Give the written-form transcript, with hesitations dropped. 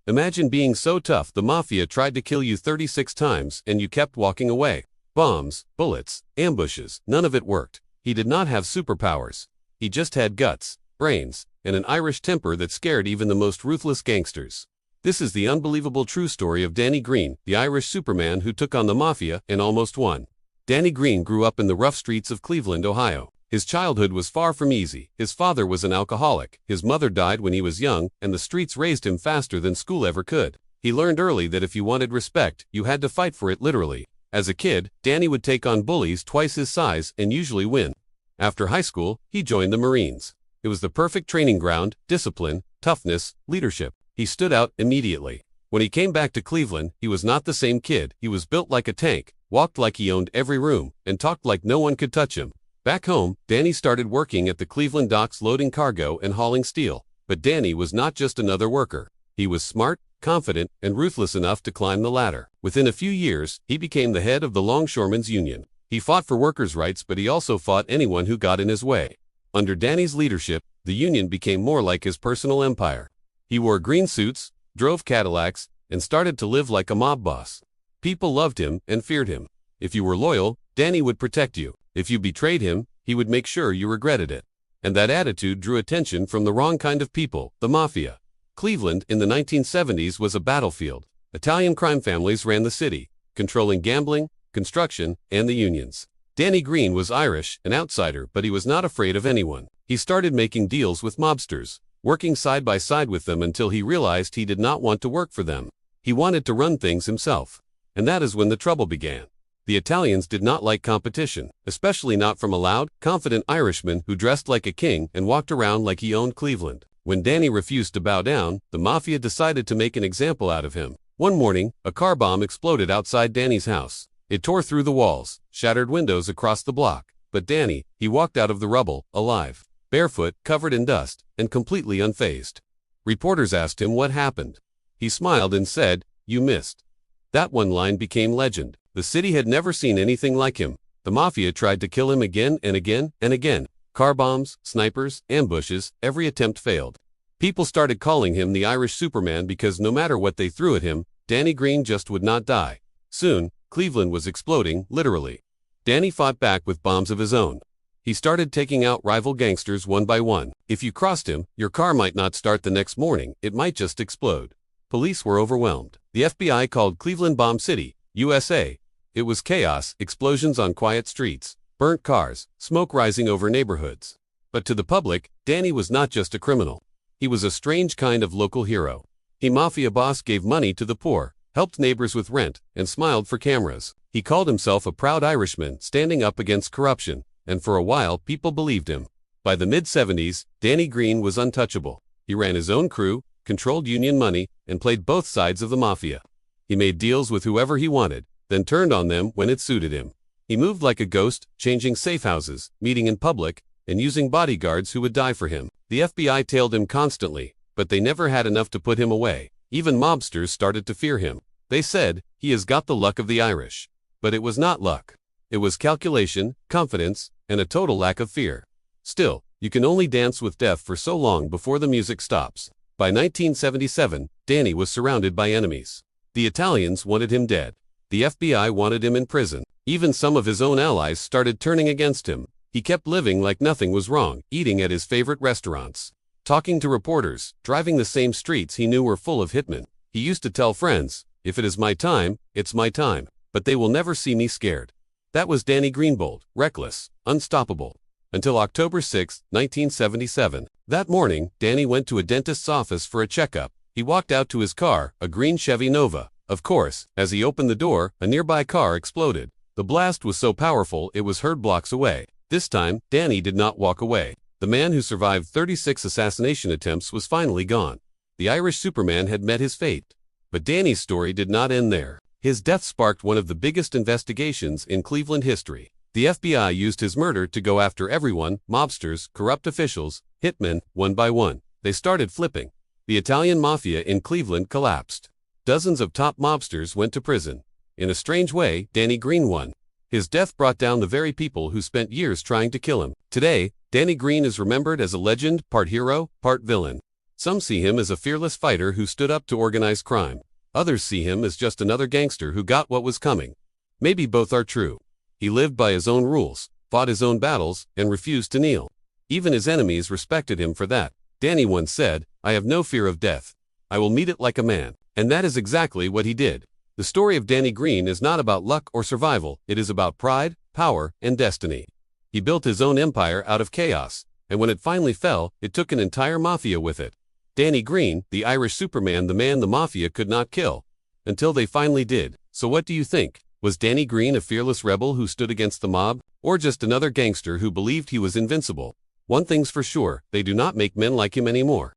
Imagine being so tough the Mafia tried to kill you 36 times and you kept walking away. Bombs, bullets, ambushes, none of it worked. He did not have superpowers. He just had guts, brains, and an Irish temper that scared even the most ruthless gangsters. This is the unbelievable true story of Danny Greene, the Irish Superman who took on the Mafia and almost won. Danny Greene grew up in the rough streets of Cleveland, Ohio. His childhood was far from easy. His father was an alcoholic, his mother died when he was young, and the streets raised him faster than school ever could. He learned early that if you wanted respect, you had to fight for it literally. As a kid, Danny would take on bullies twice his size and usually win. After high school, he joined the Marines. It was the perfect training ground: discipline, toughness, leadership. He stood out immediately. When he came back to Cleveland, he was not the same kid. He was built like a tank, walked like he owned every room, and talked like no one could touch him. Back home, Danny started working at the Cleveland docks loading cargo and hauling steel. But Danny was not just another worker. He was smart, confident, and ruthless enough to climb the ladder. Within a few years, he became the head of the Longshoremen's Union. He fought for workers' rights, but he also fought anyone who got in his way. Under Danny's leadership, the union became more like his personal empire. He wore green suits, drove Cadillacs, and started to live like a mob boss. People loved him and feared him. If you were loyal, Danny would protect you. If you betrayed him, he would make sure you regretted it. And that attitude drew attention from the wrong kind of people, the Mafia. Cleveland in the 1970s was a battlefield. Italian crime families ran the city, controlling gambling, construction, and the unions. Danny Greene was Irish, an outsider, but he was not afraid of anyone. He started making deals with mobsters, working side by side with them until he realized he did not want to work for them. He wanted to run things himself. And that is when the trouble began. The Italians did not like competition, especially not from a loud, confident Irishman who dressed like a king and walked around like he owned Cleveland. When Danny refused to bow down, the Mafia decided to make an example out of him. One morning, a car bomb exploded outside Danny's house. It tore through the walls, shattered windows across the block. But Danny, he walked out of the rubble, alive, barefoot, covered in dust, and completely unfazed. Reporters asked him what happened. He smiled and said, "You missed." That one line became legend. The city had never seen anything like him. The Mafia tried to kill him again and again and again. Car bombs, snipers, ambushes, every attempt failed. People started calling him the Irish Superman because no matter what they threw at him, Danny Greene just would not die. Soon, Cleveland was exploding, literally. Danny fought back with bombs of his own. He started taking out rival gangsters one by one. If you crossed him, your car might not start the next morning, it might just explode. Police were overwhelmed. The FBI called Cleveland Bomb City, USA. It was chaos, explosions on quiet streets, burnt cars, smoke rising over neighborhoods. But to the public, Danny was not just a criminal. He was a strange kind of local hero. He Mafia boss gave money to the poor, helped neighbors with rent, and smiled for cameras. He called himself a proud Irishman standing up against corruption, and for a while people believed him. By the mid-70s, Danny Greene was untouchable. He ran his own crew, controlled union money, and played both sides of the Mafia. He made deals with whoever he wanted, then turned on them when it suited him. He moved like a ghost, changing safe houses, meeting in public, and using bodyguards who would die for him. The FBI tailed him constantly, but they never had enough to put him away. Even mobsters started to fear him. They said, "He has got the luck of the Irish." But it was not luck. It was calculation, confidence, and a total lack of fear. Still, you can only dance with death for so long before the music stops. By 1977, Danny was surrounded by enemies. The Italians wanted him dead. The FBI wanted him in prison. Even some of his own allies started turning against him. He kept living like nothing was wrong, eating at his favorite restaurants, talking to reporters, driving the same streets he knew were full of hitmen. He used to tell friends, "If it is my time, it's my time, but they will never see me scared." That was Danny Greene, bold, reckless, unstoppable. Until October 6, 1977. That morning, Danny went to a dentist's office for a checkup. He walked out to his car, a green Chevy Nova. Of course, as he opened the door, a nearby car exploded. The blast was so powerful it was heard blocks away. This time, Danny did not walk away. The man who survived 36 assassination attempts was finally gone. The Irish Superman had met his fate. But Danny's story did not end there. His death sparked one of the biggest investigations in Cleveland history. The FBI used his murder to go after everyone: mobsters, corrupt officials, hitmen, one by one. They started flipping. The Italian Mafia in Cleveland collapsed. Dozens of top mobsters went to prison. In a strange way, Danny Greene won. His death brought down the very people who spent years trying to kill him. Today, Danny Greene is remembered as a legend, part hero, part villain. Some see him as a fearless fighter who stood up to organized crime. Others see him as just another gangster who got what was coming. Maybe both are true. He lived by his own rules, fought his own battles, and refused to kneel. Even his enemies respected him for that. Danny once said, "I have no fear of death. I will meet it like a man." And that is exactly what he did. The story of Danny Greene is not about luck or survival, it is about pride, power, and destiny. He built his own empire out of chaos, and when it finally fell, it took an entire mafia with it. Danny Greene, the Irish Superman, the man the mafia could not kill. Until they finally did. So what do you think? Was Danny Greene a fearless rebel who stood against the mob, or just another gangster who believed he was invincible? One thing's for sure, they do not make men like him anymore.